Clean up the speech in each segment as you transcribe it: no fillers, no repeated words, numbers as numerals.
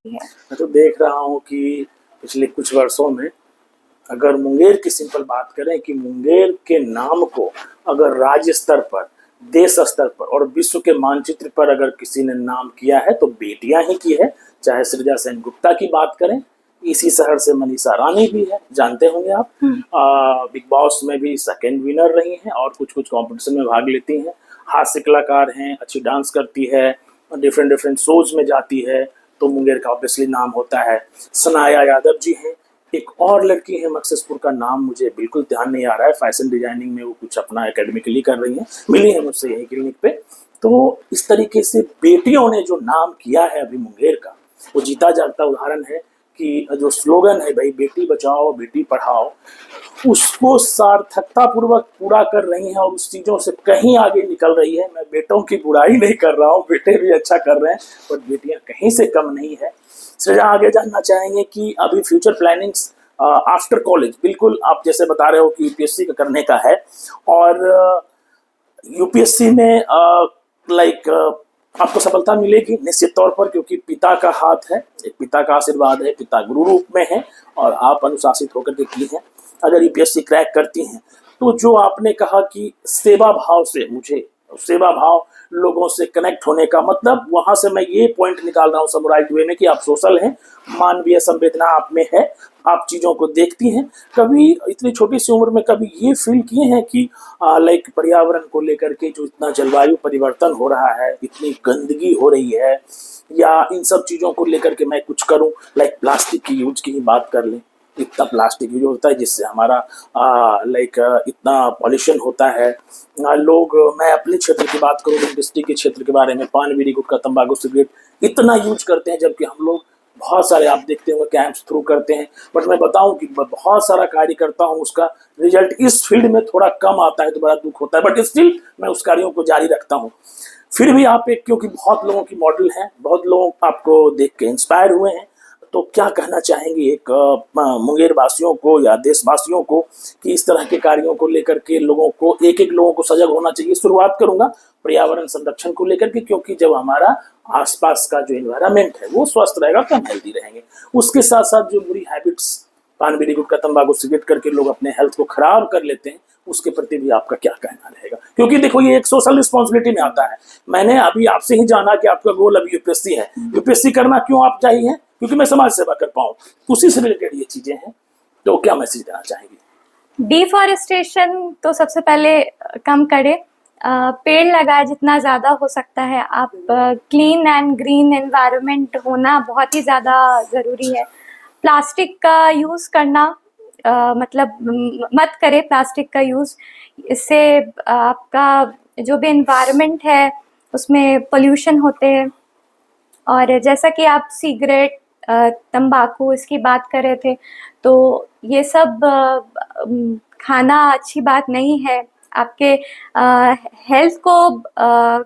मैं तो देख रहा हूँ कि पिछले कुछ वर्षों में अगर मुंगेर की सिंपल बात करें कि मुंगेर के नाम को अगर राज्य स्तर पर, देश स्तर पर और विश्व के मानचित्र पर अगर किसी ने नाम किया है तो बेटियां ही की है। चाहे सृजा सेन गुप्ता की बात करें, इसी शहर से मनीषा रानी भी है, जानते होंगे आप। बिग बॉस में भी सेकंड विनर रही हैं और कुछ कुछ कंपटीशन में भाग लेती हैं। हास्य कलाकार हैं, अच्छी डांस करती है, डिफरेंट डिफरेंट शोज में जाती है, तो मुंगेर का ऑब्वियसली नाम होता है। सनाया यादव जी हैं, एक और लड़की है मकससपुर का नाम मुझे बिल्कुल ध्यान नहीं आ रहा है, फैशन डिजाइनिंग में वो कुछ अपना एकेडमिकली कर रही हैं, मिली है मुझसे यही क्लिनिक पे। तो इस तरीके से बेटियों ने जो नाम किया है अभी मुंगेर का, वो जीता जागता उदाहरण है कि जो स्लोगन है भाई बेटी बचाओ बेटी पढ़ाओ, उसको सार्थकता पूर्वक पूरा कर रही हैं और उस चीजों से कहीं आगे निकल रही है। मैं बेटों की बुराई नहीं कर रहा हूँ, बेटे भी अच्छा कर रहे हैं, पर बेटियां कहीं से कम नहीं है। सृजा आगे जानना चाहेंगे कि अभी फ्यूचर प्लानिंग्स आफ्टर कॉलेज, बिल्कुल आप जैसे बता रहे हो कि यूपीएससी का करने का है, और यूपीएससी में लाइक आपको सफलता मिलेगी निश्चित तौर पर, क्योंकि पिता का हाथ है, एक पिता का आशीर्वाद है, पिता गुरु रूप में है और आप अनुशासित होकर के की हैं। अगर यूपीएससी क्रैक करती हैं तो जो आपने कहा कि सेवा भाव से, मुझे सेवा भाव, लोगों से कनेक्ट होने का मतलब, वहां से मैं ये पॉइंट निकाल रहा हूँ समराइज वे में कि आप सोशल हैं, मानवीय संवेदना आप में है, आप चीजों को देखती हैं। कभी इतनी छोटी सी उम्र में कभी ये फील किए हैं कि लाइक पर्यावरण को लेकर के जो इतना जलवायु परिवर्तन हो रहा है, इतनी गंदगी हो रही है, या इन सब चीजों को लेकर के मैं कुछ करूं, लाइक प्लास्टिक की यूज की ही बात कर लें, इतना प्लास्टिक यूज होता है जिससे हमारा लाइक इतना पॉल्यूशन होता है। लोग, मैं अपने क्षेत्र की बात करूँ, इंडस्ट्री के क्षेत्र के बारे में, पान बीड़ी गुटखा तंबाकू सिगरेट इतना यूज करते हैं, जबकि हम लोग बहुत सारे, आप देखते होंगे, कैंप्स थ्रू करते हैं। बट मैं बताऊं कि बहुत सारा कार्य करता हूं, उसका रिजल्ट इस फील्ड में थोड़ा कम आता है तो बड़ा दुख होता है, बट स्टिल मैं उस कार्यों को जारी रखता हूं। फिर भी आप एक, क्योंकि बहुत लोगों की मॉडल हैं, बहुत लोग आपको देख के इंस्पायर हुए हैं, तो क्या कहना चाहेंगे एक मुंगेर वासियों को या देशवासियों को कि इस तरह के कार्यों को लेकर के लोगों को, एक एक लोगों को सजग होना चाहिए। शुरुआत करूंगा पर्यावरण संरक्षण को लेकर के, क्योंकि जब हमारा आसपास का जो एनवायरमेंट है वो स्वस्थ रहेगा तो हम हेल्दी रहेंगे। उसके साथ साथ जो बुरी हैबिट्स, पान बीड़ी गुटखा तंबाकू सिगरेट करके लोग अपने हेल्थ को खराब कर लेते हैं, उसके प्रति भी आपका क्या कहना रहेगा? क्योंकि देखो ये एक सोशल रिस्पॉन्सिबिलिटी में आता है। मैंने अभी आपसे ही जाना कि आपका गोल अभी यूपीएससी है, यूपीएससी करना क्यों आप चाहिए? क्योंकि मैं समाज सेवा कर पाऊँ, उसी से रिलेटेड ये चीजें हैं। तो क्या मैसेज देना चाहेंगे? डिफॉरेस्टेशन तो सबसे पहले कम करें, पेड़ लगाए जितना ज़्यादा हो सकता है। आप क्लीन एंड ग्रीन एनवायरनमेंट होना बहुत ही ज़्यादा ज़रूरी है। प्लास्टिक का यूज़ करना मतलब मत करें प्लास्टिक का यूज़, इससे आपका जो भी एनवायरनमेंट है उसमें पोल्यूशन होते हैं। और जैसा कि आप सिगरेट, तंबाकू इसकी बात कर रहे थे, तो ये सब खाना अच्छी बात नहीं है, आपके हेल्थ को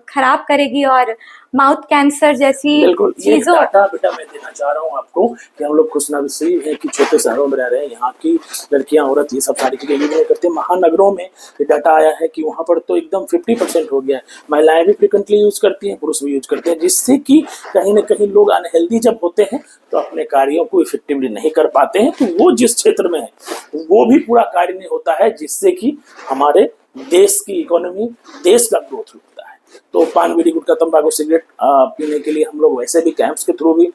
खराब करेगी और माउथ कैंसर जैसी बिल्कुल, ये चीज़ों। डाटा बेटा मैं देना चाह रहा हूँ आपको कि हम लोग खुशनसीब हैं कि छोटे शहरों में रह रहे हैं, यहाँ की लड़कियां, औरत ये सब सारी चीजें यूज नहीं करते। महानगरों में ये डाटा आया है कि वहाँ पर तो एकदम 50% हो गया है। महिलाएं भी फ्रिक्वेंटली यूज करती हैं, पुरुष भी यूज करते हैं, जिससे कि कहीं ना कहीं लोग अनहेल्दी जब होते हैं तो अपने कार्यों को इफेक्टिवली नहीं कर पाते हैं। तो वो जिस क्षेत्र में है वो भी पूरा कार्य नहीं होता है, जिससे कि हमारे देश की इकोनॉमी, देश का ग्रोथ रुकता है। तो पान बीड़ी गुटखा तंबाकू सिगरेट पीने के लिए हम लोग वैसे भी कैंप्स के थ्रू भी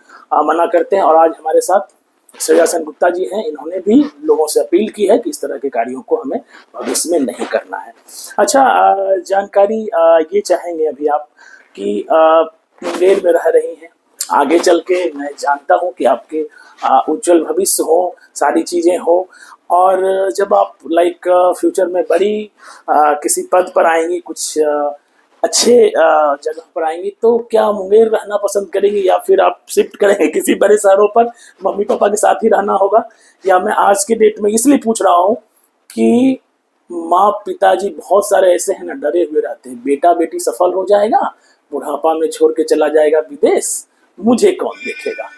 मना करते हैं। और आज हमारे साथ सृजा सेन गुप्ता जी हैं, इन्होंने भी लोगों से अपील की है कि इस तरह के कार्यों को हमें भविष्य में नहीं करना है। अच्छा, जानकारी ये चाहेंगे अभी आप कि मुंगेर में रह रही हैं, आगे चल के मैं जानता हूँ कि आपके उज्जवल भविष्य हो, सारी चीजें हो, और जब आप लाइक फ्यूचर में बड़ी किसी पद पर आएंगी, कुछ अच्छे जगह पर आएंगी, तो क्या मुंगेर रहना पसंद करेंगी या फिर आप शिफ्ट करेंगे किसी बड़े शहरों पर, मम्मी पापा के साथ ही रहना होगा? या मैं आज के डेट में इसलिए पूछ रहा हूँ कि माँ पिताजी बहुत सारे ऐसे हैं ना, डरे हुए रहते हैं, बेटा बेटी सफल हो जाएगा, बुढ़ापा में छोड़ के चला जाएगा विदेश, मुझे कौन देखेगा?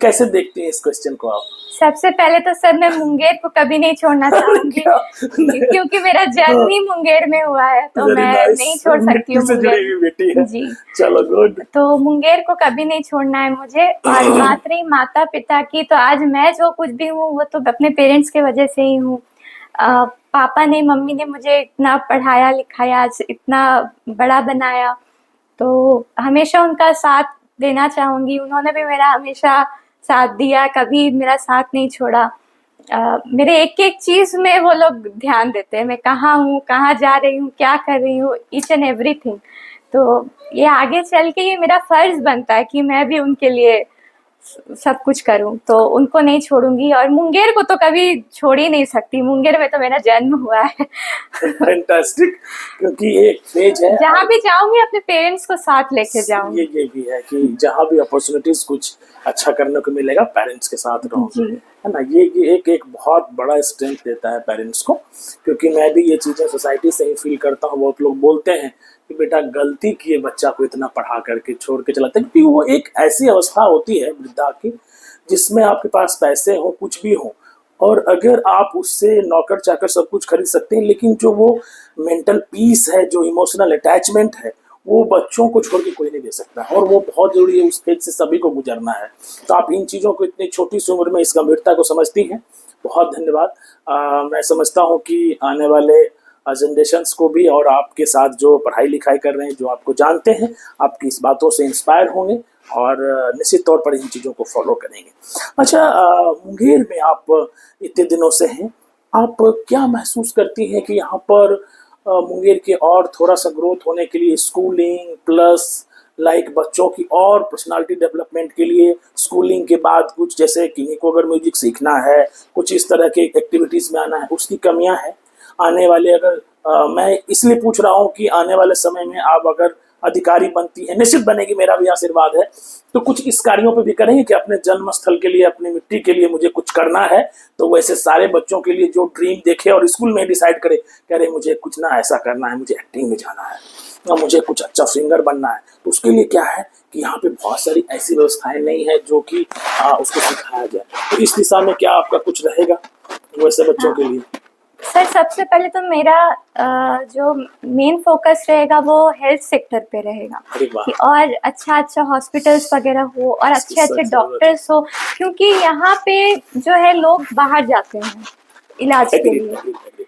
कैसे देखते हैं इस क्वेश्चन को आप? सबसे पहले तो सर मैं मुंगेर को कभी नहीं छोड़ना चाहूंगी क्या? क्योंकि मेरा जन्म ही मुंगेर में हुआ है, तो Very मैं nice. नहीं छोड़ सकती मिट्टी हूँ से जुड़ी हुई बेटी है। जी। चलो गुड। तो मुंगेर को कभी नहीं छोड़ना है मुझे। और बात रही माता पिता की, तो आज मैं जो कुछ भी हूँ वो तो अपने पेरेंट्स की वजह से ही हूँ। पापा ने मम्मी ने मुझे इतना पढ़ाया लिखाया, आज इतना बड़ा बनाया, तो हमेशा उनका साथ देना चाहूँगी। उन्होंने भी मेरा हमेशा साथ दिया, कभी मेरा साथ नहीं छोड़ा। मेरे एक-एक चीज़ में वो लोग ध्यान देते हैं, मैं कहाँ हूँ, कहाँ जा रही हूँ, क्या कर रही हूँ, ईच एंड एवरीथिंग। तो ये आगे चल के ये मेरा फ़र्ज़ बनता है कि मैं भी उनके लिए सब कुछ करूँ, तो उनको नहीं छोड़ूँगी। और मुंगेर को तो कभी छोड़ ही नहीं सकती, मुंगेर में तो मेरा जन्म हुआ है। फैंटास्टिक, क्योंकि एक फेज है, जहाँ भी जाऊँगी अपने पेरेंट्स को साथ लेके जाऊँगी। ये भी है कि जहाँ भी अपॉर्चुनिटीज कुछ अच्छा करने को मिलेगा पेरेंट्स के साथ रहो, जी। है ना। ये एक बहुत बड़ा स्ट्रेंथ देता है पेरेंट्स को, क्योंकि मैं भी ये चीज़ें सोसाइटी से ही फील करता हूँ। बहुत लोग बोलते हैं कि बेटा गलती किए बच्चा को इतना पढ़ा करके छोड़ के चलाते हैं, क्योंकि वो एक ऐसी अवस्था होती है वृद्धा की जिसमें आपके पास पैसे हो, कुछ भी हो, और अगर आप उससे नौकर चाकर सब कुछ खरीद सकते हैं, लेकिन जो वो मेंटल पीस है, जो इमोशनल अटैचमेंट है, वो बच्चों को छोड़ के कोई नहीं दे सकता, और वो बहुत जरूरी है। उस फेज से सभी को गुजरना है। तो आप इन चीज़ों को इतनी छोटी सी उम्र में इस गंभीरता को समझती हैं, बहुत धन्यवाद। मैं समझता हूँ कि आने वाले जनरेशन्स को भी, और आपके साथ जो पढ़ाई लिखाई कर रहे हैं, जो आपको जानते हैं, आपकी इस बातों से इंस्पायर होंगे और निश्चित तौर पर इन चीज़ों को फॉलो करेंगे। अच्छा, मुंगेर में आप इतने दिनों से हैं, आप क्या महसूस करती हैं कि यहाँ पर मुंगेर के और थोड़ा सा ग्रोथ होने के लिए स्कूलिंग प्लस लाइक बच्चों की और पर्सनालिटी डेवलपमेंट के लिए स्कूलिंग के बाद कुछ, जैसे किन्हीं को अगर म्यूजिक सीखना है, कुछ इस तरह के एक्टिविटीज़ में आना है, उसकी कमियां हैं? आने वाले अगर मैं इसलिए पूछ रहा हूँ कि आने वाले समय में आप अगर अधिकारी बनती है, निश्चित बनेगी, मेरा भी आशीर्वाद है, तो कुछ इस कार्यों पे भी करेंगे कि अपने जन्म स्थल के लिए, अपनी मिट्टी के लिए मुझे कुछ करना है, तो वैसे सारे बच्चों के लिए जो ड्रीम देखे और स्कूल में डिसाइड करे, कह रहे मुझे कुछ ना ऐसा करना है, मुझे एक्टिंग में जाना है, या मुझे कुछ अच्छा सिंगर बनना है, तो उसके लिए क्या है कि यहाँ पे बहुत सारी ऐसी व्यवस्थाएं नहीं है जो कि उसको सिखाया जाए। तो इस दिशा में क्या आपका कुछ रहेगा वैसे बच्चों के लिए? सर सबसे पहले तो मेरा जो मेन फोकस रहेगा वो हेल्थ सेक्टर पे रहेगा, अरे वाह, कि और अच्छा हॉस्पिटल्स वगैरह हो और अच्छे डॉक्टर्स हो, क्योंकि यहाँ पे जो है लोग बाहर जाते हैं इलाज के लिए।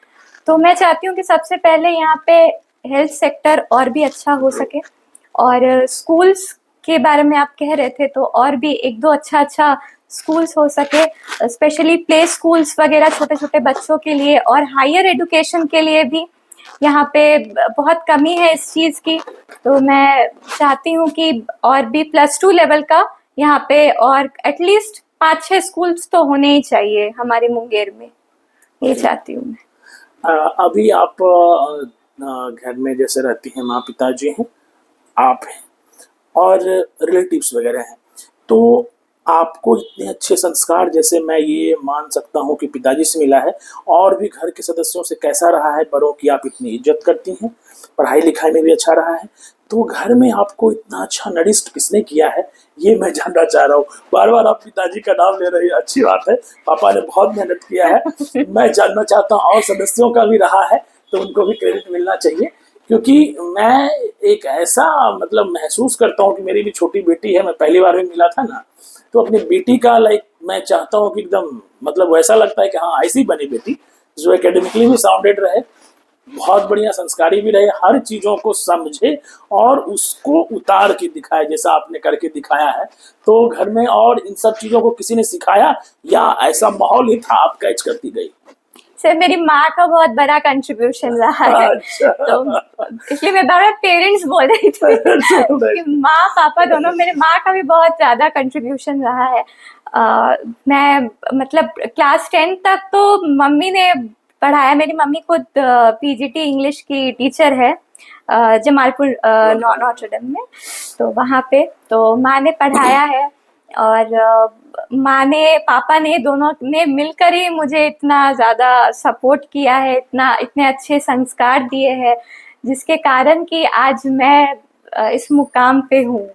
तो मैं चाहती हूँ कि सबसे पहले यहाँ पे हेल्थ सेक्टर और भी अच्छा हो सके। और स्कूल्स के बारे में आप कह रहे थे, तो और भी एक दो अच्छा स्कूल्स हो सके, स्पेशली प्ले स्कूल्स वगैरह छोटे छोटे बच्चों के लिए, और हायर एजुकेशन के लिए भी यहाँ पे बहुत कमी है इस चीज़ की। तो मैं चाहती हूँ कि और भी +2 लेवल का यहाँ पे और एटलीस्ट 5-6 स्कूल्स तो होने ही चाहिए हमारे मुंगेर में, ये चाहती हूँ मैं। अभी आप घर में जैसे रहती हैं, माँ पिताजी हैं, आप हैं और रिलेटिव्स वगैरह हैं, तो आपको इतने अच्छे संस्कार, जैसे मैं ये मान सकता हूँ कि पिताजी से मिला है, और भी घर के सदस्यों से कैसा रहा है? बड़ों की आप इतनी इज्जत करती हैं, पढ़ाई लिखाई में भी अच्छा रहा है, तो घर में आपको इतना अच्छा नरिस्ट किसने किया है, ये मैं जानना चाह रहा हूँ। बार बार आप पिताजी का नाम ले रही है, अच्छी बात है, पापा ने बहुत मेहनत किया है। मैं जानना चाहता हूँ और सदस्यों का भी रहा है, तो उनको भी क्रेडिट मिलना चाहिए, क्योंकि मैं एक ऐसा मतलब महसूस करता हूँ कि मेरी भी छोटी बेटी है, मैं पहली बार में मिला था ना, तो अपनी बेटी का लाइक मैं चाहता हूँ कि एकदम मतलब वैसा लगता है कि हाँ ऐसी बनी बेटी, जो एकेडमिकली भी साउंडेड रहे, बहुत बढ़िया संस्कारी भी रहे, हर चीज़ों को समझे और उसको उतार के दिखाए, जैसा आपने करके दिखाया है। तो घर में और इन सब चीज़ों को किसी ने सिखाया या ऐसा माहौल ही था, आप कैच करती गई? सर मेरी माँ का बहुत बड़ा कंट्रीब्यूशन रहा है। अच्छा। तो इसलिए मैं बार पेरेंट्स बोल रही थी कि माँ पापा दोनों, मेरे माँ का भी बहुत ज़्यादा कंट्रीब्यूशन रहा है। मैं मतलब क्लास 10 तक तो मम्मी ने पढ़ाया। मेरी मम्मी खुद पीजीटी इंग्लिश की टीचर है जमालपुर नॉटरडेम में, तो वहाँ पे तो माँ ने पढ़ाया है, और माँ ने पापा ने दोनों ने मिलकर ही मुझे इतना ज़्यादा सपोर्ट किया है, इतने अच्छे संस्कार दिए हैं, जिसके कारण कि आज मैं इस मुकाम पे हूँ।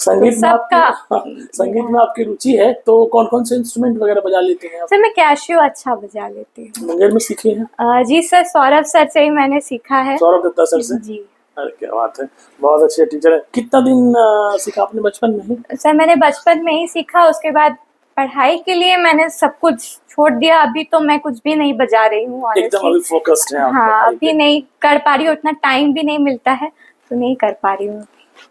संगीत में सबका संगीत में आपकी रुचि है, तो कौन कौन से इंस्ट्रूमेंट वगैरह बजा लेते हैं आप? सर मैं कैशियो अच्छा बजा लेती हूँ। मुंगेर में सीखे हैं? जी सर, सौरभ सर से ही मैंने सीखा है। सौरभ दत्ता सर से? जी अरे क्या बात है, बहुत अच्छे टीचर है। कितना दिन सीखा आपने, बचपन में ही? सर, मैंने बचपन में ही सीखा, उसके बाद पढ़ाई के लिए मैंने सब कुछ छोड़ दिया। अभी तो मैं कुछ भी नहीं बजा रही हूँ एकदम honestly। अभी फोकस्ड है आप हाँ, पढ़ाई अभी पे? नहीं कर पा रही हूँ, उतना टाइम भी नहीं मिलता है तो नहीं कर पा रही हूँ।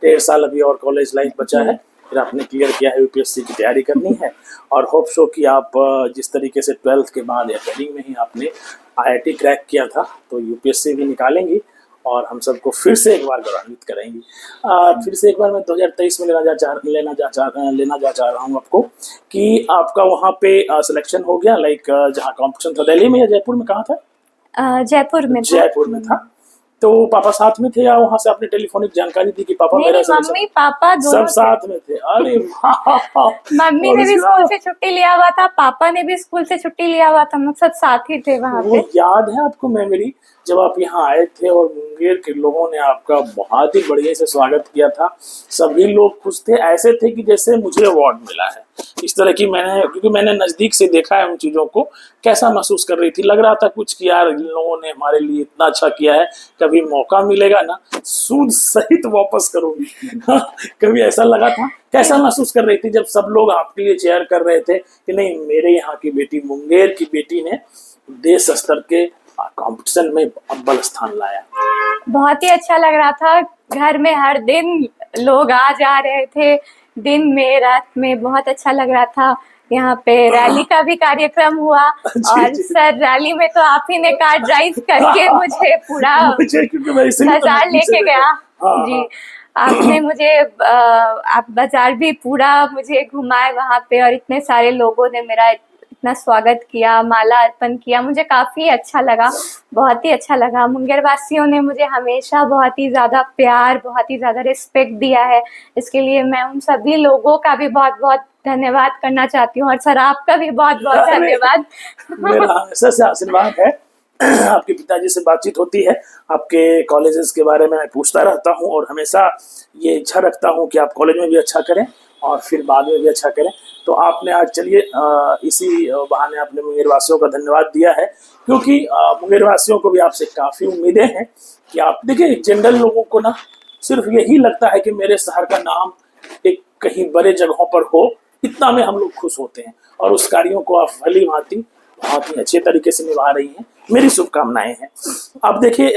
1.5 साल अभी और कॉलेज लाइफ बचा है, फिर आपने क्लियर किया है, यूपीएससी की तैयारी करनी है। और होप सो कि आप जिस तरीके से 12th के बाद या 12th में ही आपने आईआईटी क्रैक किया था, तो यूपीएससी भी निकालेंगी और हम सबको फिर से एक बार गौरवान्वित करेंगी। फिर से एक बार मैं 2023 में लेना जा चाह रहा हूँ आपको कि आपका वहाँ पे सिलेक्शन हो गया, लाइक जहाँ कॉम्पिटिशन था, दिल्ली में या जयपुर में, कहाँ था? जयपुर में था। जयपुर में था। तो पापा साथ में थे या वहाँ से आपने टेलीफोनिक जानकारी दी कि पापा नहीं मेरा नहीं, मम्मी पापा दोनों सब साथ में थे? अरे वाह! मम्मी और ने भी उसके स्कूल बाद से छुट्टी लिया हुआ था, पापा ने भी स्कूल से छुट्टी लिया हुआ था, हम लोग सब साथ ही थे वहाँ वो पे। याद है आपको मेमोरी, जब आप यहाँ आए थे और मुंगेर के लोगों ने आपका बहुत ही बढ़िया से स्वागत किया था, सभी लोग खुश थे, ऐसे थे कि जैसे मुझे अवार्ड मिला है। इस तरह की क्योंकि मैंने नजदीक से देखा है उन चीजों को, कैसा महसूस कर रही थी? लग रहा था कुछ कि यार इन लोगों ने हमारे लिए इतना अच्छा किया है, कभी मौका मिलेगा ना सूद सहित वापस करूंगी। कभी ऐसा लगा था? कैसा महसूस कर रही थी जब सब लोग आपके लिए चेयर कर रहे थे कि नहीं, मेरे यहाँ की बेटी, मुंगेर की बेटी ने देश स्तर के कंपटीशन में अव्वल स्थान लाया? बहुत ही अच्छा लग रहा था। घर में हर दिन लोग आ जा रहे थे, दिन में रात में, बहुत अच्छा लग रहा था। यहाँ पे रैली का भी कार्यक्रम हुआ और जी। सर रैली में तो आप ही ने कार ड्राइव करके मुझे पूरा मुझे, क्योंकि मैं इसीलिए तो बाजार पीछे लेके गया। हाँ, जी, हाँ। आपने मुझे आप बाजार भी पूरा मुझे घुमाए वहाँ पे, और इतने सारे लोगों ने मेरा इतना स्वागत किया, माला अर्पण किया, मुझे काफ़ी अच्छा लगा, बहुत ही अच्छा लगा। मुंगेर वासियों ने मुझे हमेशा बहुत ही ज़्यादा प्यार, बहुत ही ज़्यादा रिस्पेक्ट दिया है। इसके लिए मैं उन सभी लोगों का भी बहुत बहुत धन्यवाद करना चाहती हूँ, और सर आपका भी बहुत बहुत धन्यवाद। मेरा हमेशा से आशीर्वाद है। आपके पिताजी से बातचीत होती है, आपके कॉलेजेस के बारे में मैं पूछता रहता हूँ और हमेशा ये इच्छा रखता हूँ कि आप कॉलेज में भी अच्छा करें और फिर बाद में भी अच्छा करें। तो आपने आज, चलिए इसी बहाने आपने मुंगेर वासियों का धन्यवाद दिया है, क्योंकि मुंगेर वासियों को भी आपसे काफ़ी उम्मीदें हैं कि आप देखिए, जनरल लोगों को ना सिर्फ यही लगता है कि मेरे शहर का नाम एक कहीं बड़े जगहों पर हो, इतना में हम लोग खुश होते हैं, और उस कार्यों को आप भली भांति बहुत ही अच्छे तरीके से निभा रही हैं। मेरी शुभकामनाएं हैं। अब देखिए,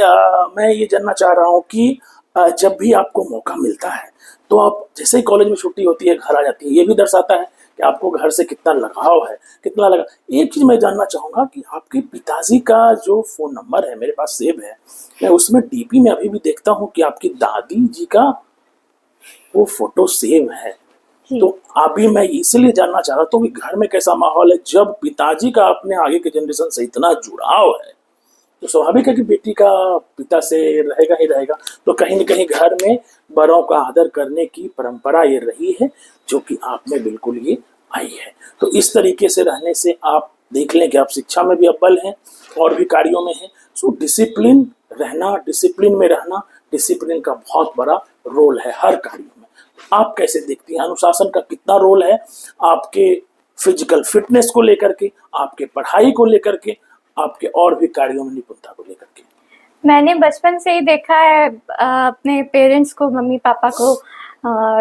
मैं ये जानना चाह रहा हूँ कि जब भी आपको मौका मिलता है तो आप जैसे ही कॉलेज में छुट्टी होती है घर आ जाती है, ये भी दर्शाता है कि आपको घर से कितना लगाव है, कितना लगा। एक चीज मैं जानना चाहूंगा कि आपके पिताजी का जो फोन नंबर है, मेरे पास सेव है, मैं उसमें डीपी में अभी भी देखता हूँ कि आपकी दादी जी का वो फोटो सेव है। तो अभी मैं इसलिए जानना चाह रहा था कि घर में कैसा माहौल है जब पिताजी का अपने आगे के जनरेशन से इतना जुड़ाव है। तो स्वाभाविक है कि बेटी का पिता से रहेगा ही रहेगा, तो कहीं न कहीं घर में बड़ों का आदर करने की परंपरा ये रही है, जो कि आप में बिल्कुल ये आई है। तो इस तरीके से रहने से आप देख लें कि आप शिक्षा में भी अव्वल हैं और भी कार्यों में हैं। सो डिसिप्लिन रहना, डिसिप्लिन में रहना, डिसिप्लिन का बहुत बड़ा रोल है हर कार्य में। आप कैसे देखती हैं, अनुशासन का कितना रोल है आपके फिजिकल फिटनेस को लेकर के, आपके पढ़ाई को लेकर के, आपके और भी कार्यों में निपुणता को लेकर के? मैंने बचपन से ही देखा है अपने पेरेंट्स को, मम्मी पापा को,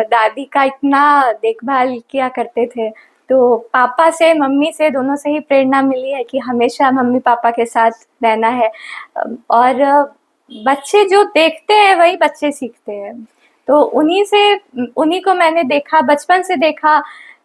दादी का इतना देखभाल किया करते थे। तो पापा से, मम्मी से, दोनों से ही प्रेरणा मिली है कि हमेशा मम्मी पापा के साथ रहना है। और बच्चे जो देखते हैं वही बच्चे सीखते हैं, तो उन्हीं को मैंने देखा, बचपन से देखा।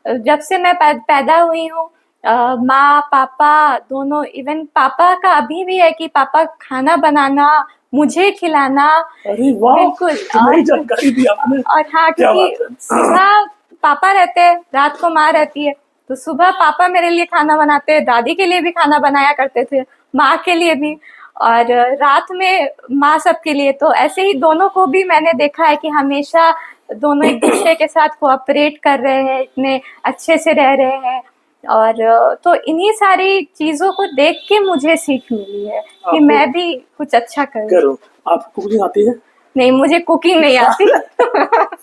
जब से मैं पैदा हुई हूँ, माँ पापा दोनों, इवन पापा का अभी भी है कि पापा खाना बनाना, मुझे खिलाना। अरे वाह, बिल्कुल। नई जानकारी दी आपने। और हाँ, क्या क्योंकि बात है। सुबह पापा रहते हैं, रात को माँ रहती है, तो सुबह पापा मेरे लिए खाना बनाते हैं, दादी के लिए भी खाना बनाया करते थे, माँ के लिए भी, और रात में माँ सबके लिए। तो ऐसे ही दोनों को भी मैंने देखा है कि हमेशा दोनों एक दूसरे के साथ कोऑपरेट कर रहे हैं, इतने अच्छे से रह रहे हैं। और तो इन्हीं सारी चीज़ों को देख के मुझे सीख मिली है कि मैं भी कुछ अच्छा करूँ। आपको कुकिंग आती है? नहीं, मुझे कुकिंग नहीं आती।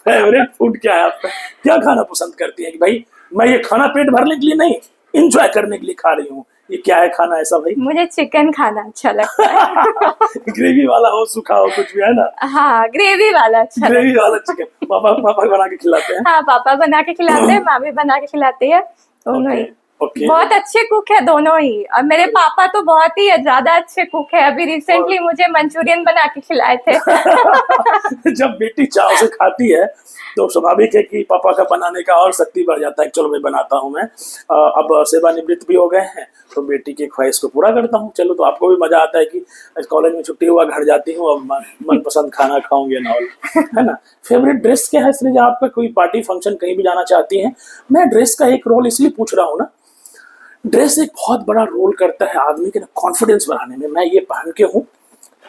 फेवरेट फूड क्या है आपका? क्या खाना पसंद करती है कि भाई मैं ये खाना पेट भरने के लिए नहीं, इंजॉय करने के लिए खा रही हूँ? ये क्या है खाना ऐसा भाई? मुझे चिकन खाना अच्छा लगता है। ग्रेवी वाला हो, सूखा हो, कुछ भी है ना? हाँ, ग्रेवी वाला अच्छा ग्रेवी लगता वाला चिकन पापा पापा बना के खिलाते हैं? है। हाँ, पापा बना के खिलाते हैं, माँ भी बना के खिलाती है, दोनों ओके ही। ओके। बहुत अच्छे कुक है दोनों ही, और मेरे पापा तो बहुत ही ज्यादा अच्छे कुक है। अभी रिसेंटली मुझे मंचूरियन बना के खिलाए थे। जब बेटी चाव से खाती है तो स्वाभाविक है कि पापा का बनाने का और शक्ति बढ़ जाता है, चलो मैं बनाता हूँ। मैं अब सेवानिवृत्त भी हो गए हैं तो बेटी की ख्वाहिश को पूरा करता हूँ। चलो, तो आपको भी मजा आता है कि कॉलेज में छुट्टी हुआ, घर जाती हूँ, अब मनपसंद खाना खाऊंगी ना, है ना? फेवरेट ड्रेस क्या है इसलिए आपका? कोई पार्टी फंक्शन कहीं भी जाना चाहती हैं? मैं ड्रेस का एक रोल इसलिए पूछ रहा हूँ ना, ड्रेस एक बहुत बड़ा रोल करता है आदमी के ना कॉन्फिडेंस बढ़ाने में। मैं ये पहन के हूँ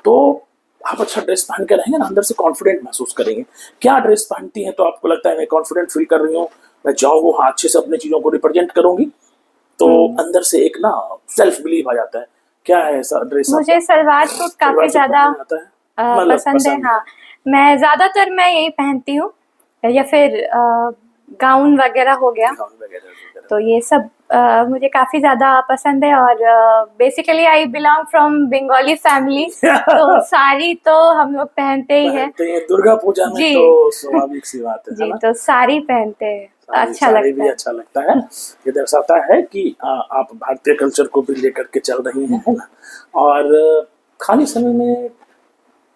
तो आप अच्छा ड्रेस पहन के रहेंगे ना, अंदर से कॉन्फिडेंट महसूस करेंगे। क्या ड्रेस पहनती हैं तो आपको लगता है मैं कॉन्फिडेंट फील कर रही हूँ, मैं जाऊँगा हाँ अच्छे से अपनी चीज़ों को रिप्रेजेंट करूंगी, तो अंदर से एक ना सेल्फ बिलीव आ जाता है? क्या है ऐसा ड्रेस? मुझे सलवार सूट काफी ज्यादा मतलब पसंद है। हाँ, मैं ज्यादातर मैं यही पहनती हूँ, या फिर गाउन वगैरह हो गया, तो ये सब मुझे काफी ज्यादा पसंद है। और basically I belong from Bengali family, तो साड़ी तो हम लोग पहनते ही हैं। दुर्गा पूजा में जी। तो स्वाभाविक सी बात है जी, ना? तो साड़ी पहनते हैं, अच्छा साड़ी लगता भी है। अच्छा लगता है। ये दर्शाता है कि आप भारतीय कल्चर को भी लेकर के चल रही हैं, है ना? और खाली समय में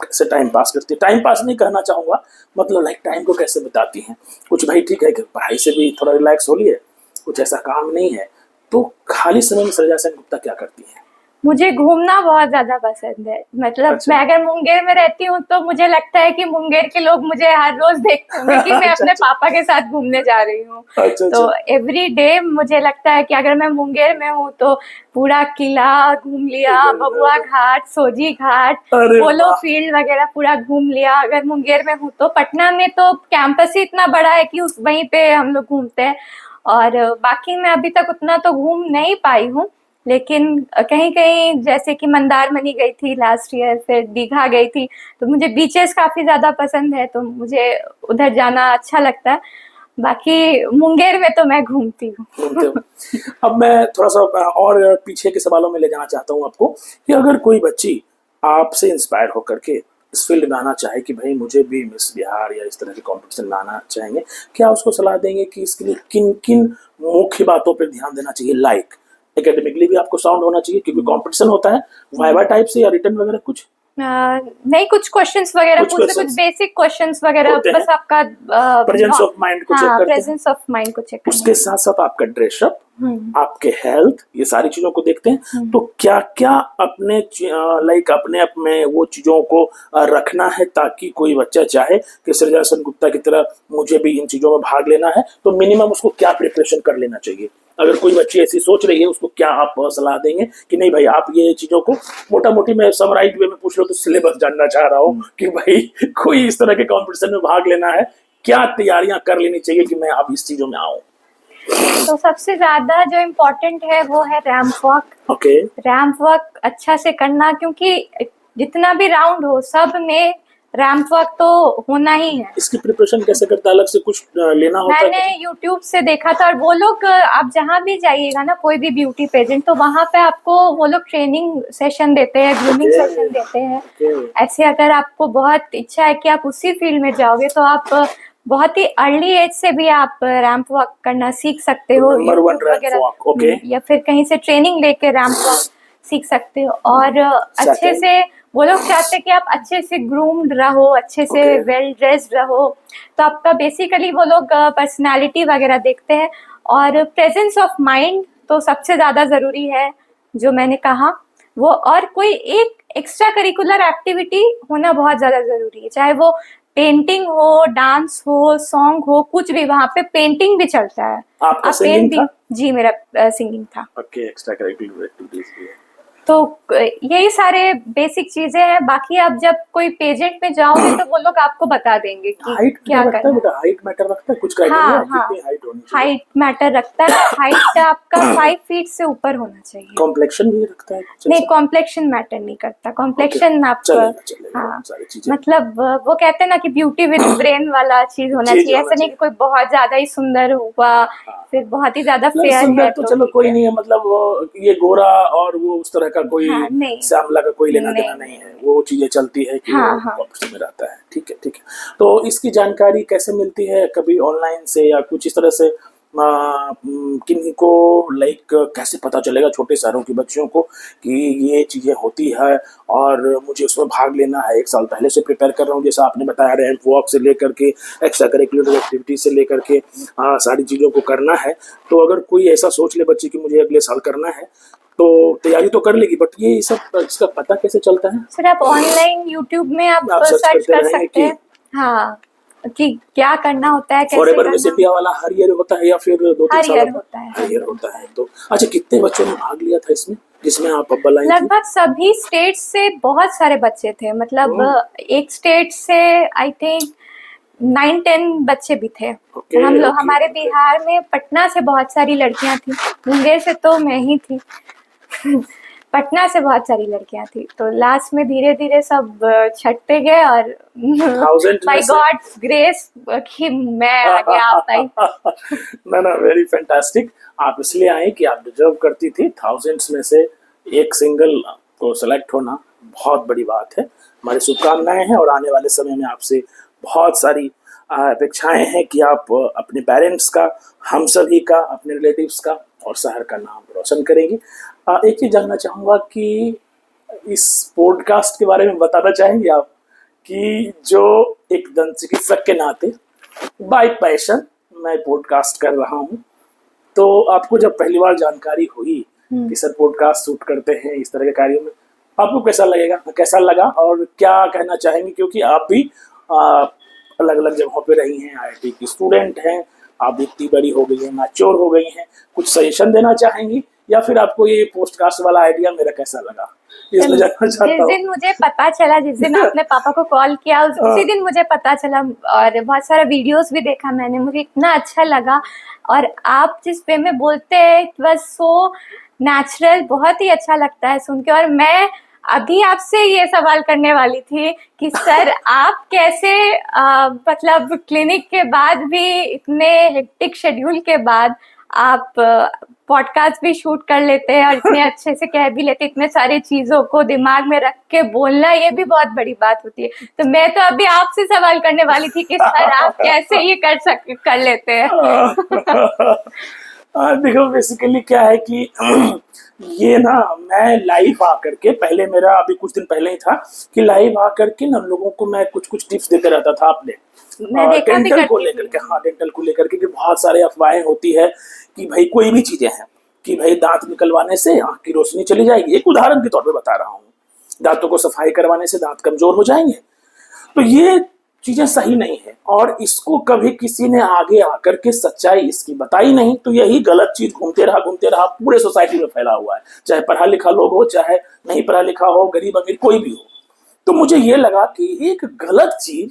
कैसे टाइम पास करती है? टाइम पास नहीं कहना चाहूंगा, मतलब लाइक टाइम को कैसे बिताती हैं? कुछ भाई ठीक है कि पढ़ाई से भी थोड़ा रिलैक्स हो लिए, कुछ ऐसा काम नहीं है, तो खाली समय में सृजा सेन गुप्ता क्या करती हैं? मुझे घूमना बहुत ज्यादा पसंद है। मतलब अच्छा। मैं अगर मुंगेर में रहती हूँ तो मुझे लगता है कि मुंगेर के लोग मुझे हर रोज देखते होंगे कि मैं अच्छा, अपने अच्छा। पापा के साथ घूमने जा रही हूँ। अच्छा तो अच्छा। एवरी डे मुझे लगता है कि अगर मैं मुंगेर में हूँ तो पूरा किला घूम लिया, बबुआ घाट, सोजी घाट, अरे पोलो वाह! फील्ड वगैरह पूरा घूम लिया। अगर मुंगेर में हूँ तो पटना में तो कैंपस ही इतना बड़ा है कि उस वहीं पे हम लोग घूमते हैं। और बाकी मैं अभी तक उतना तो घूम नहीं पाई हूँ, लेकिन कहीं कहीं जैसे कि मंदारमनी गई थी लास्ट ईयर, फिर दीघा गई थी, तो मुझे बीचेस काफी ज्यादा पसंद है, तो मुझे उधर जाना अच्छा लगता है। बाकी मुंगेर में तो मैं घूमती हूँ। घूमते हो। अब मैं थोड़ा सा और पीछे के सवालों में ले जाना चाहता हूँ आपको कि अगर कोई बच्ची आपसे इंस्पायर होकर के इस फील्ड में आना चाहे कि भाई मुझे भी मिस बिहार या इस तरह के कंपटीशन में आना चाहेंगे, क्या उसको सलाह देंगे कि इसके लिए किन किन मुख्य बातों पर ध्यान देना चाहिए? लाइक एकेडमिकली भी आपको साउंड होना चाहिए क्योंकि कंपटीशन होता है, वाइवा टाइप से या रिटर्न वगैरह कुछ? नहीं, कुछ क्वेश्चंस वगैरह पूछते, कुछ क्वेश्चंस बेसिक क्वेश्चंस वगैरह, होते बस हैं, आपका प्रेजेंस ऑफ माइंड को चेक हाँ, करते हैं। प्रेजेंस ऑफ माइंड को चेक करना उसके है। साथ साथ आपका ड्रेसअप, हम्म। आपके हेल्थ, ये सारी चीजों को देखते हैं। तो क्या क्या अपने लाइक अपने आप में वो चीजों को रखना है ताकि कोई बच्चा चाहे कि सृजा सेन गुप्ता की तरह मुझे भी इन चीजों में भाग लेना है, तो मिनिमम उसको क्या प्रिपरेशन कर लेना चाहिए? अगर कोई बच्ची ऐसी सोच रही है उसको क्या आप सलाह देंगे कि नहीं भाई आप ये चीजों को मोटा मोटी, मैं समराइज वे में पूछ रहा हूँ तो सिलेबस जानना चाह रहा हूँ कि भाई कोई इस तरह के कंपटीशन में भाग लेना है, क्या तैयारियां कर लेनी चाहिए कि मैं अब इस चीजों में आऊं? तो सबसे ज्यादा जो इम्पोर्टेंट है वो है ramp walk. Okay. Ramp walk अच्छा से करना, क्योंकि जितना भी राउंड हो सब में रैंप वॉक तो होना ही है। इसकी प्रिपरेशन कैसे करता है? अलग से कुछ लेना होता है? मैंने यूट्यूब से देखा था, और वो लोग आप जहाँ भी जाइएगा ना, कोई भी ब्यूटी पेजेंट, तो वहाँ पे आपको वो लोग ट्रेनिंग सेशन देते हैं, ग्रूमिंग सेशन देते हैं। ऐसे अगर आपको बहुत इच्छा है कि आप उसी फील्ड में जाओगे तो आप बहुत ही अर्ली एज से भी आप रैंप वॉक करना सीख सकते हो, नंबर वन यूट्यूब रैंप वगैरह, वॉक, ओके। या फिर कहीं से ट्रेनिंग लेके रैंप वॉक सीख सकते हो। और अच्छे से वो लोग चाहते हैं कि आप अच्छे से ग्रूम्ड रहो, अच्छे से वेल ड्रेस्ड रहो, तो आपका बेसिकली वो लोग पर्सनालिटी वगैरह देखते हैं। और प्रेजेंस ऑफ माइंड तो सबसे ज़्यादा ज़रूरी है, जो मैंने कहा वो। और कोई एक एक्स्ट्रा करिकुलर एक्टिविटी होना बहुत ज़्यादा ज़रूरी है, चाहे वो पेंटिंग हो, डांस हो, सॉन्ग हो, कुछ भी। वहाँ पे पेंटिंग भी चलता है। आपका आप सिंगिंग था? जी, मेरा सिंगिंग था। ओके, एक्स्ट्रा करिकुलर एक्टिविटीज भी है। तो यही सारे बेसिक चीजें हैं। बाकी आप जब कोई पेजेंट में जाओगे तो वो लोग आपको बता देंगे कि हाइट क्या रखता है करना बेटा, हाइट मैटर रखता है, कुछ है। क्राइटेरिया हाँ हाँ, कितनी हाइट होनी चाहिए? हाइट मैटर रखता है। हाइट आपका 5 फीट से ऊपर होना चाहिए। कॉम्प्लेक्शन भी रखता है कुछ नहीं, ऐसा? कॉम्प्लेक्शन मैटर नहीं करता। कॉम्प्लेक्शन आप चलेगा चलेगा, हाँ, सारी चीजें मतलब वो कहते हैं ना कि ब्यूटी विद ब्रेन वाला चीज होना चीज चाहिए। होना ऐसा नहीं कि कोई बहुत ज्यादा ही सुंदर हुआ, फिर बहुत ही ज्यादा मतलब फेयर सुंदर है तो तो चलो ठीक कोई है। नहीं है, मतलब वो ये गोरा और वो उस तरह का कोई हाँ, नहीं श्यामला का कोई लेना देना नहीं नहीं है, वो चीजें चलती है कि वो हाँ हाँ। ऑप्शन में रहता है। ठीक है ठीक है। तो इसकी जानकारी कैसे मिलती है, कभी ऑनलाइन से या कुछ इस तरह से? किन्हीं को लाइक कैसे पता चलेगा छोटे शहरों के बच्चों को कि ये चीजें होती है और मुझे उसमें भाग लेना है? एक साल पहले से प्रिपेयर कर रहा हूँ, जैसा आपने बताया, रैंप वॉक से लेकर के एक्स्ट्रा करिकुलर एक्टिविटी से लेकर के सारी चीजों को करना है। तो अगर कोई ऐसा सोच ले बच्चे कि मुझे अगले साल करना है, तो तैयारी तो कर लेगी, बट ये सब इसका पता कैसे चलता है? सर आप ऑनलाइन यूट्यूब में आप आप सर्च सर्च करते कर रहेंगे सकते कि हैं। हाँ, कि क्या करना होता है, कैसे फॉरएवर मिस करना इंडिया वाला हर ईयर होता है या फिर 2-3 हर साल ईयर बाद? होता है। हर ईयर होता है। तो अच्छा, कितने बच्चों ने भाग लिया था इसमें जिसमें आप अव्वल आई थी? लगभग सभी स्टेट से बहुत सारे बच्चे थे। मतलब एक स्टेट से आई थिंक 9-10 बच्चे भी थे। ओके हम लोग ओके हमारे ओके। बिहार में पटना से बहुत सारी लड़कियां थी। मुंगेर से तो मैं ही थी। पटना से बहुत सारी लड़कियां थी। तो लास्ट में धीरे धीरे सब छटते गए और 1000 में बाय से गॉड्स ग्रेस कि मैं आगे आ पाई। ना ना, वेरी फैंटास्टिक। आप इसलिए आए कि आप डिजर्व करती थी। थाउजेंड्स में से एक सिंगल को सेलेक्ट होना बहुत बड़ी बात है। हमारी शुभकामनाएं हैं और आने वाले समय में आपसे बहुत सारी अपेक्षाएं हैं कि आप अपने पेरेंट्स का, हम सभी का, अपने रिलेटिव्स का और शहर का नाम रोशन करेंगी। एक चीज जानना चाहूंगा कि इस पॉडकास्ट के बारे में बताना चाहेंगे आप कि जो एक दंत चिकित्सक के नाते बाय पैशन मैं पॉडकास्ट कर रहा हूँ, तो आपको जब पहली बार जानकारी हुई कि सर पॉडकास्ट शूट करते हैं इस तरह के कार्यों में, आपको कैसा लगेगा, कैसा लगा और क्या कहना चाहेंगे? क्योंकि आप भी अलग अलग जगहों पे रही हैं, आईआईटी की स्टूडेंट हैं, आप इतनी बड़ी हो गई हैं, मैच्योर हो गई हैं, कुछ सजेशन देना चाहेंगी या फिर आपको ये पॉडकास्ट वाला आइडिया मेरा कैसा लगा, इसलिए जानना जिस चाहता हूँ। दिन मुझे पता चला, जिस दिन आपने पापा को कॉल किया, उसी दिन मुझे पता चला और बहुत सारा वीडियोस भी देखा मैंने। मुझे इतना अच्छा लगा और आप जिस वे में बोलते हैं इट वाज सो नेचुरल, बहुत ही अच्छा लगता है सुन के। और मैं अभी आपसे ये सवाल करने वाली थी कि सर आप कैसे मतलब क्लिनिक के बाद भी, इतने हेक्टिक शेड्यूल के बाद आप पॉडकास्ट भी शूट कर लेते हैं और इतने अच्छे से कह भी लेते हैं। इतने सारी चीजों को दिमाग में रख के बोलना ये भी बहुत बड़ी बात होती है। तो मैं तो अभी आपसे सवाल करने वाली थी कि सर आप कैसे ये कर लेते हैं। देखो बेसिकली क्या है कि ये ना, मैं लाइव आकर के, पहले मेरा अभी कुछ दिन पहले ही था कि लाइव आकर के ना लोगों को मैं कुछ कुछ टिप्स देते रहता था अपने मैं देखा भी डेंटल को करती लेकर थी। के। हाँ, डेंटल को लेकर के कि बहुत सारे अफवाहें होती है कि भाई कोई भी चीजें हैं कि भाई दांत निकलवाने से आंख की रोशनी चली जाएगी। एक उदाहरण के तौर पे बता रहा हूँ, दांतों को सफाई करवाने से दांत कमजोर हो जाएंगे। तो ये चीजें सही नहीं है और इसको कभी किसी ने आगे आकर के सच्चाई इसकी बताई नहीं। तो यही गलत चीज घूमते रहा पूरे सोसाइटी में फैला हुआ है, चाहे पढ़ा लिखा लोग हो, चाहे नहीं पढ़ा लिखा हो, गरीब अमीर कोई भी हो। तो मुझे ये लगा कि एक गलत चीज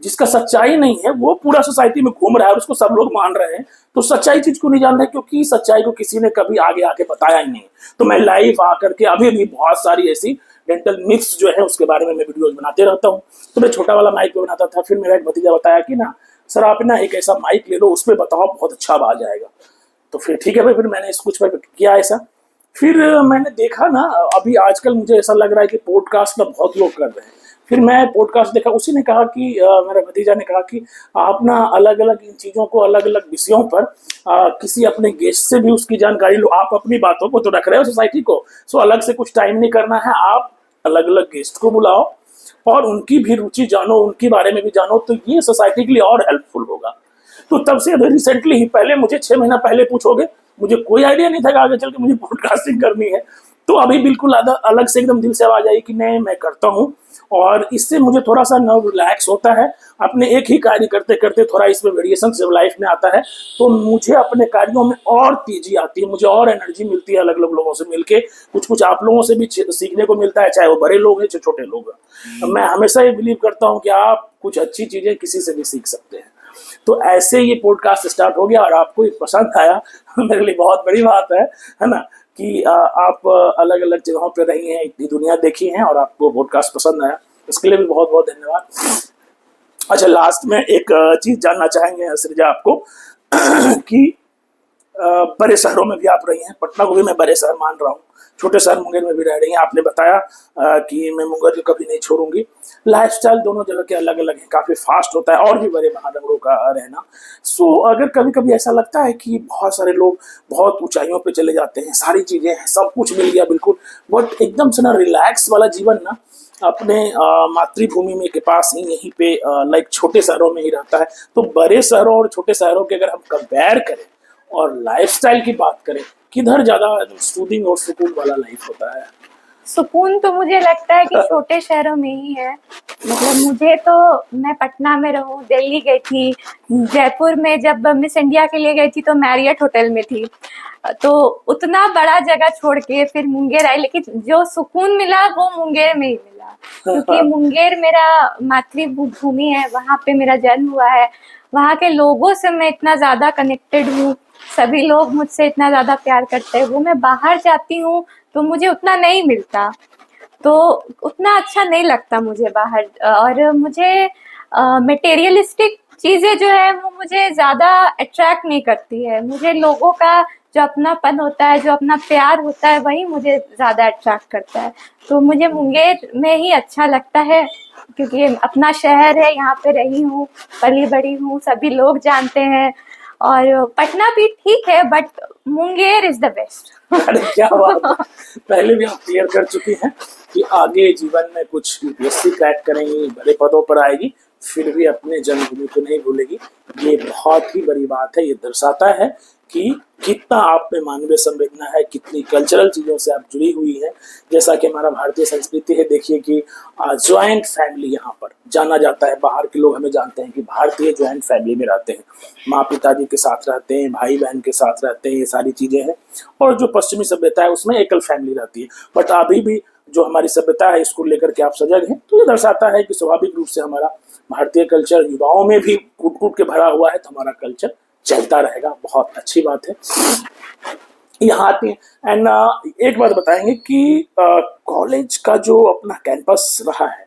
जिसका सच्चाई नहीं है वो पूरा सोसाइटी में घूम रहा है और उसको सब लोग मान रहे हैं, तो सच्चाई चीज को नहीं जान रहे क्योंकि सच्चाई को किसी ने कभी आगे आके बताया ही नहीं। तो मैं लाइव आकर के अभी भी बहुत सारी ऐसी डेंटल मिथ्स जो है उसके बारे में मैं वीडियोस बनाते रहता हूँ। तो मैं छोटा वाला माइक पे बनाता था, फिर मेरा एक भतीजा बताया कि ना सर आप ना एक ऐसा माइक ले लो, उस पर बताओ, बहुत अच्छा आ जाएगा। तो फिर ठीक है भाई, फिर मैंने कुछ किया ऐसा। फिर मैंने देखा ना, अभी आजकल मुझे ऐसा लग रहा है कि पॉडकास्ट ना बहुत लोग कर रहे हैं। फिर मैं पॉडकास्ट देखा, उसी ने कहा कि मेरा भतीजा ने कहा कि आप ना अलग अलग इन चीज़ों को, अलग अलग विषयों पर किसी अपने गेस्ट से भी उसकी जानकारी लो। आप अपनी बातों को तो रख रहे हो सोसाइटी को, सो अलग से कुछ टाइम नहीं करना है, आप अलग अलग गेस्ट को बुलाओ और उनकी भी रुचि जानो, उनके बारे में भी जानो, तो ये सोसाइटी के लिए और हेल्पफुल होगा। तो तब से अभी रिसेंटली ही, पहले मुझे 6 महीना पहले पूछोगे, मुझे कोई आइडिया नहीं था कि आगे चल के मुझे पॉडकास्टिंग करनी है। तो अभी बिल्कुल अलग से एकदम दिल से आवाज आई कि नहीं मैं करता हूँ, और इससे मुझे थोड़ा सा नर्व रिलैक्स होता है। अपने एक ही कार्य करते करते थोड़ा इसमें वेरिएशन जब लाइफ में आता है तो मुझे अपने कार्यों में और तेजी आती है, मुझे और एनर्जी मिलती है अलग अलग लोगों से मिलके। कुछ कुछ आप लोगों से भी सीखने को मिलता है, चाहे वो बड़े लोग हैं चाहे छोटे लोग हैं। मैं हमेशा ये बिलीव करता हूँ कि आप कुछ अच्छी चीजें किसी से भी सीख सकते हैं। तो ऐसे ये पॉडकास्ट स्टार्ट हो गया और आपको ये पसंद आया मेरे लिए बहुत बड़ी बात है ना, कि आप अलग अलग जगहों पर रही हैं, इतनी दुनिया देखी है और आपको पॉडकास्ट पसंद आया, इसके लिए भी बहुत बहुत धन्यवाद। अच्छा, लास्ट में एक चीज जानना चाहेंगे सृजा आपको कि बड़े शहरों में भी आप रही हैं, पटना को भी मैं बड़े शहर मान रहा हूँ, छोटे शहर मुंगेर में भी रह रही हैं। आपने बताया कि मैं मुंगेर को कभी नहीं छोड़ूंगी। लाइफस्टाइल दोनों जगह के अलग अलग है, काफी फास्ट होता है और भी बड़े महानगरों का रहना। सो अगर कभी कभी ऐसा लगता है कि बहुत सारे लोग बहुत ऊंचाइयों पे चले जाते हैं, सारी चीजें हैं, सब कुछ मिल गया बिल्कुल, बट एकदम से ना रिलैक्स वाला जीवन ना अपने मातृभूमि में के पास ही यहीं पे लाइक छोटे शहरों में ही रहता है। तो बड़े शहरों और छोटे शहरों के अगर हम कंपेयर करें और लाइफस्टाइल की बात करें, किधर ज्यादा सूदिंग और सुकून वाला लाइफ होता है? सुकून तो मुझे लगता है कि छोटे शहरों में ही है। मतलब मुझे तो, मैं पटना में रहूं, दिल्ली गई थी, जयपुर में जब मिस इंडिया के लिए गई थी तो मैरियट होटल में थी, तो उतना बड़ा जगह छोड़ के फिर मुंगेर आई, लेकिन जो सुकून मिला वो मुंगेर में ही मिला, क्योंकि मुंगेर मेरा मातृभूमि है, वहाँ पे मेरा जन्म हुआ है। वहाँ के लोगों से मैं इतना ज्यादा कनेक्टेड हूँ, सभी लोग मुझसे इतना ज्यादा प्यार करते हैं। वो मैं बाहर जाती हूँ तो मुझे उतना नहीं मिलता, तो उतना अच्छा नहीं लगता मुझे बाहर। और मुझे मटेरियलिस्टिक चीजें जो है वो मुझे ज्यादा अट्रैक्ट नहीं करती है। मुझे लोगों का जो अपनापन होता है, जो अपना प्यार होता है, वही मुझे ज्यादा अट्रैक्ट करता है। तो मुझे मुंगेर में ही अच्छा लगता है, क्योंकि अपना शहर है, यहाँ पे रही हूँ, पली बड़ी हूँ, सभी लोग जानते हैं। और पटना भी ठीक है, but Munger is the best. अरे क्या बात है, पहले भी आप क्लियर कर चुकी हैं कि आगे जीवन में कुछ यूपीएससी क्रैक करेंगी, बड़े पदों पर आएगी, फिर भी अपने जन्मभूमि को नहीं भूलेगी। ये बहुत ही बड़ी बात है, ये दर्शाता है कि कितना आप में मानवीय संवेदना है, कितनी कल्चरल चीज़ों से आप जुड़ी हुई हैं। जैसा कि हमारा भारतीय संस्कृति है, देखिए कि ज्वाइंट फैमिली यहाँ पर जाना जाता है, बाहर के लोग हमें जानते हैं कि भारतीय ज्वाइंट फैमिली में रहते हैं, माँ पिताजी के साथ रहते हैं, भाई बहन के साथ रहते हैं, ये सारी चीज़ें हैं। और जो पश्चिमी सभ्यता है उसमें एकल फैमिली रहती है, बट अभी भी जो हमारी सभ्यता है इसको लेकर के आप सजग हैं, तो ये दर्शाता है कि स्वाभाविक रूप से हमारा भारतीय कल्चर युवाओं में भी कूट कूट के भरा हुआ है, तो हमारा कल्चर चलता रहेगा। बहुत अच्छी बात है। यहाँ आते हैं एंड एक बात बताएंगे कि कॉलेज का जो अपना कैंपस रहा है,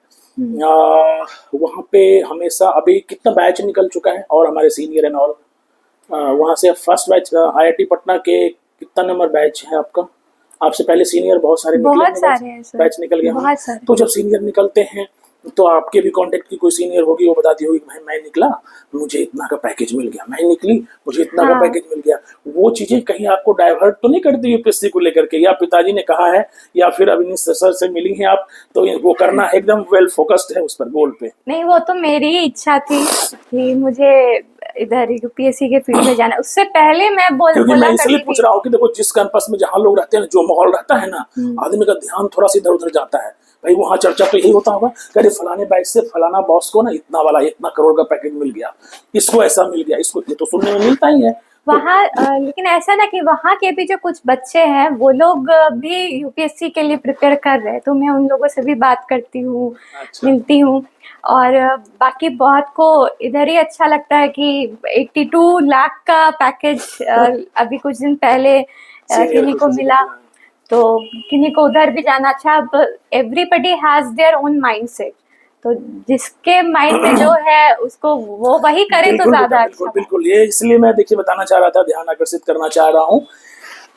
वहाँ पे हमेशा अभी कितना बैच निकल चुका है, और हमारे सीनियर एंड ऑल, वहाँ से फर्स्ट बैच आईआईटी पटना के कितना नंबर बैच है आपका? आपसे पहले सीनियर बहुत सारे बैच निकल गए। तो जब सीनियर निकलते हैं तो आपके भी कांटेक्ट की कोई सीनियर होगी, वो बताती होगी कि भाई मैं निकला, मुझे इतना का पैकेज मिल गया, मैं निकली, मुझे इतना का पैकेज मिल गया। वो चीजें कहीं आपको डाइवर्ट तो नहीं करती यूपीएससी को लेकर के, या पिताजी ने कहा है, या फिर अभी सर से मिली हैं आप तो वो करना है, एकदम वेल फोकस्ड है उस पर गोल पे? नहीं, वो तो मेरी ही इच्छा थी कि मुझे इधर यूपीएससी के फील्ड में जाना। उससे पहले मैं क्योंकि मैं इसलिए पूछ रहा हूँ कि देखो जिस कैंपस में जहाँ लोग रहते हैं, जो माहौल रहता है ना, आदमी का ध्यान थोड़ा सा इधर उधर जाता है। भाई वहाँ चर्चा तो यही होता होगा, अरे फलाने बैच से फलाना बॉस को ना इतना वाला इतना करोड़ का पैकेज मिल गया, इसको ऐसा मिल गया, इसको, ये तो सुनने में मिलता ही है वहाँ। लेकिन ऐसा ना कि वहाँ के भी जो कुछ बच्चे हैं वो लोग भी यूपीएससी के लिए प्रिपेयर कर रहे हैं, तो मैं उन लोगों से भी बात करती हूँ, मिलती हूँ। और बाकी बहुत को इधर ही अच्छा लगता है कि 82 लाख का पैकेज अभी कुछ दिन पहले किन्हीं को मिला, तो किन्हीं को उधर भी जाना। अच्छा, अब everybody has their own mindset, तो जिसके माइंड में जो है उसको वो वही करे तो ज्यादा अच्छा। बिल्कुल, ये इसलिए मैं देखिए बताना चाह रहा था, ध्यान आकर्षित करना चाह रहा हूँ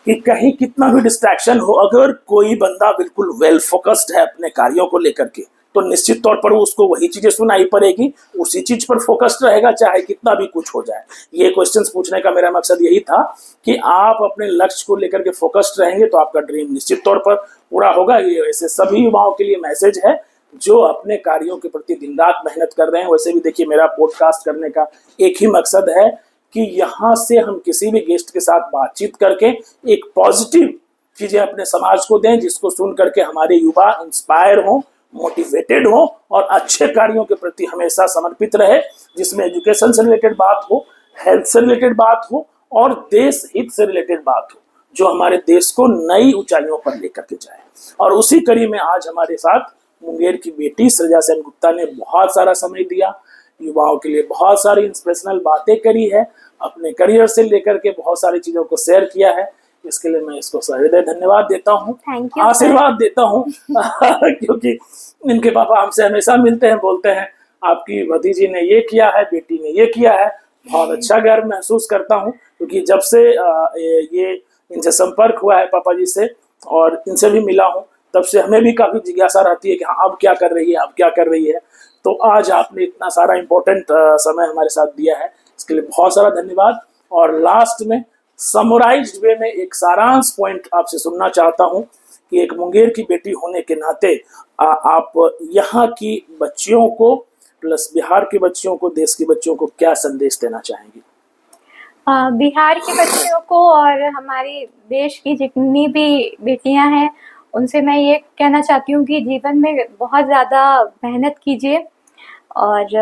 कि कहीं कितना भी डिस्ट्रैक्शन हो, अगर कोई बंदा बिल्कुल वेल फोकस्ड है अपने कार्यों को लेकर के, तो निश्चित तौर पर उसको वही चीजें सुनाई पड़ेगी, उसी चीज पर फोकस्ड रहेगा, चाहे कितना भी कुछ हो जाए। ये क्वेश्चंस पूछने का मेरा मकसद यही था कि आप अपने लक्ष्य को लेकर के फोकस्ड रहेंगे तो आपका ड्रीम निश्चित तौर पर पूरा होगा। ये वैसे सभी युवाओं के लिए मैसेज है जो अपने कार्यों के प्रति दिन रात मेहनत कर रहे हैं। वैसे भी देखिए, मेरा पॉडकास्ट करने का एक ही मकसद है कि यहाँ से हम किसी भी गेस्ट के साथ बातचीत करके एक पॉजिटिव चीजें अपने समाज को दें जिसको सुन करके हमारे युवा इंस्पायर हों, मोटिवेटेड हो और अच्छे कार्यों के प्रति हमेशा समर्पित रहे, जिसमें एजुकेशन से रिलेटेड बात हो, हेल्थ से रिलेटेड बात हो और देश हित से रिलेटेड बात हो, जो हमारे देश को नई ऊंचाइयों पर लेकर के जाए। और उसी कड़ी में आज हमारे साथ मुंगेर की बेटी सृजा सेन गुप्ता ने बहुत सारा समय दिया, युवाओं के लिए बहुत सारी इंस्पिरेशनल बातें करी है, अपने करियर से लेकर के बहुत सारी चीजों को शेयर किया है। इसके लिए मैं इसको सहृदय धन्यवाद देता हूँ, आशीर्वाद देता हूँ क्योंकि इनके पापा हमसे हमेशा मिलते हैं, बोलते हैं आपकी भतीजी ने ये किया है, बेटी ने ये किया है। बहुत अच्छा गर्व महसूस करता हूँ क्योंकि जब से ये इनसे संपर्क हुआ है पापा जी से और इनसे भी मिला हूँ, तब से हमें भी काफी जिज्ञासा रहती है कि हाँ अब क्या कर रही है, अब क्या कर रही है। तो आज आपने इतना सारा इम्पोर्टेंट समय हमारे साथ दिया है, इसके लिए बहुत सारा धन्यवाद। और लास्ट में समराइज्ड वे में एक सारांश पॉइंट आपसे सुनना चाहता हूं कि एक मुंगेर की बेटी होने के नाते आप यहाँ की बच्चियों को प्लस बिहार के बच्चियों को, देश की बच्चियों को क्या संदेश देना चाहेंगी? बिहार की बच्चियों को और हमारे देश की जितनी भी बेटियां हैं उनसे मैं ये कहना चाहती हूँ कि जीवन में बहुत ज़्यादा मेहनत कीजिए और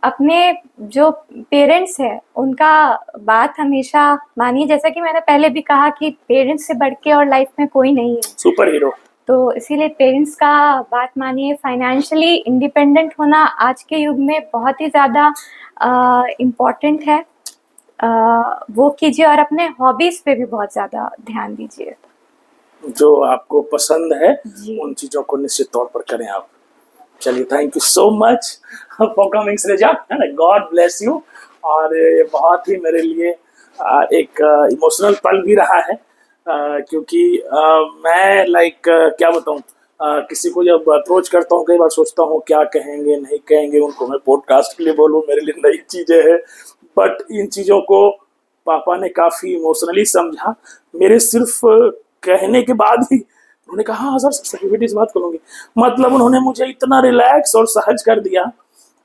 अपने जो पेरेंट्स हैं उनका बात हमेशा मानिए। जैसा कि मैंने पहले भी कहा कि पेरेंट्स से बढ़ के और लाइफ में कोई नहीं है, सुपर हीरो। तो इसीलिए पेरेंट्स का बात मानिए। फाइनेंशियली इंडिपेंडेंट होना आज के युग में बहुत ही ज़्यादा इम्पोर्टेंट है, वो कीजिए और अपने हॉबीज़ पे भी बहुत ज़्यादा ध्यान दीजिए। जो आपको पसंद है उन चीज़ों को निश्चित तौर पर करें आप। चलिए, thank you so much for coming Srija, है ना, गॉड ब्लेस यू। और ये बहुत ही मेरे लिए एक इमोशनल पल भी रहा है क्योंकि मैं क्या बताऊं, किसी को जब अप्रोच करता हूँ कई बार सोचता हूँ क्या कहेंगे नहीं कहेंगे, उनको मैं पॉडकास्ट के लिए बोलूँ, मेरे लिए नई चीज़ें हैं। बट इन चीज़ों को पापा ने काफ़ी इमोशनली समझा। मेरे सिर्फ कहने के बाद ही उन्होंने कहा हाँ सर सर्टिफिकेट इस बात करूँगी, मतलब उन्होंने मुझे इतना रिलैक्स और सहज कर दिया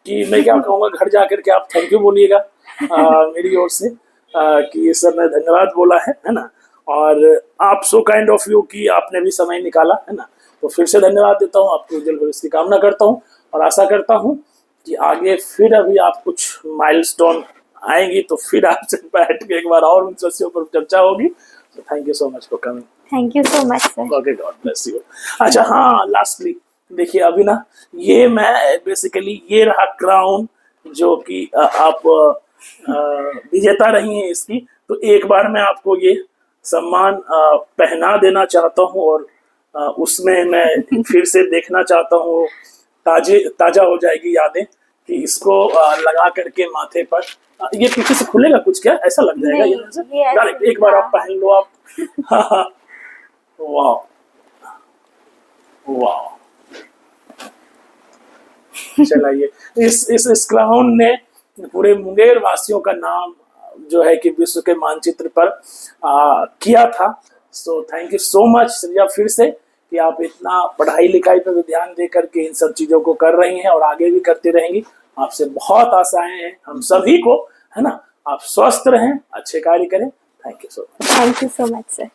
कि मैं क्या कहूँगा, घर जाकर के आप थैंक यू बोलिएगा मेरी ओर से कि सर ने धन्यवाद बोला है ना। और आप सो काइंड ऑफ यू कि आपने भी समय निकाला, है ना। तो फिर से धन्यवाद देता हूँ, आपको उज्जवल भविष्य की कामना करता हूँ और आशा करता हूँ कि आगे फिर अभी आप कुछ माइलस्टोन आएंगी तो फिर आपसे बैठ के एक बार और उन सस्यों पर चर्चा होगी। So thank you so much for coming. Thank you so much, sir. Okay, God bless you. अच्छा हाँ, लास्टली देखिए अभी ना ये मैं बेसिकली ये रहा क्राउन जो कि आप विजेता रही हैं इसकी, तो एक बार मैं आपको ये सम्मान पहना देना चाहता हूँ और उसमें मैं फिर से देखना चाहता हूँ, ताजा हो जाएगी यादें कि इसको लगा करके माथे पर। ये पीछे से खुलेगा कुछ क्या, ऐसा लग जाएगा यहाँ से डायरेक्ट, एक बार आप पहन लो आप। वाह वाह, चलिए इस क्राउन ने पूरे मुंगेर वासियों का नाम जो है कि विश्व के मानचित्र पर किया था। So thank you so much Srija फिर से कि आप इतना पढ़ाई लिखाई पर भी ध्यान दे करके इन सब चीजों को कर रही हैं और आगे भी करती रहेंगी। आपसे बहुत आशाएं हैं हम सभी को, है ना। आप स्वस्थ रहें, अच्छे कार्य करें। Thank you so much. Thank you so much sir.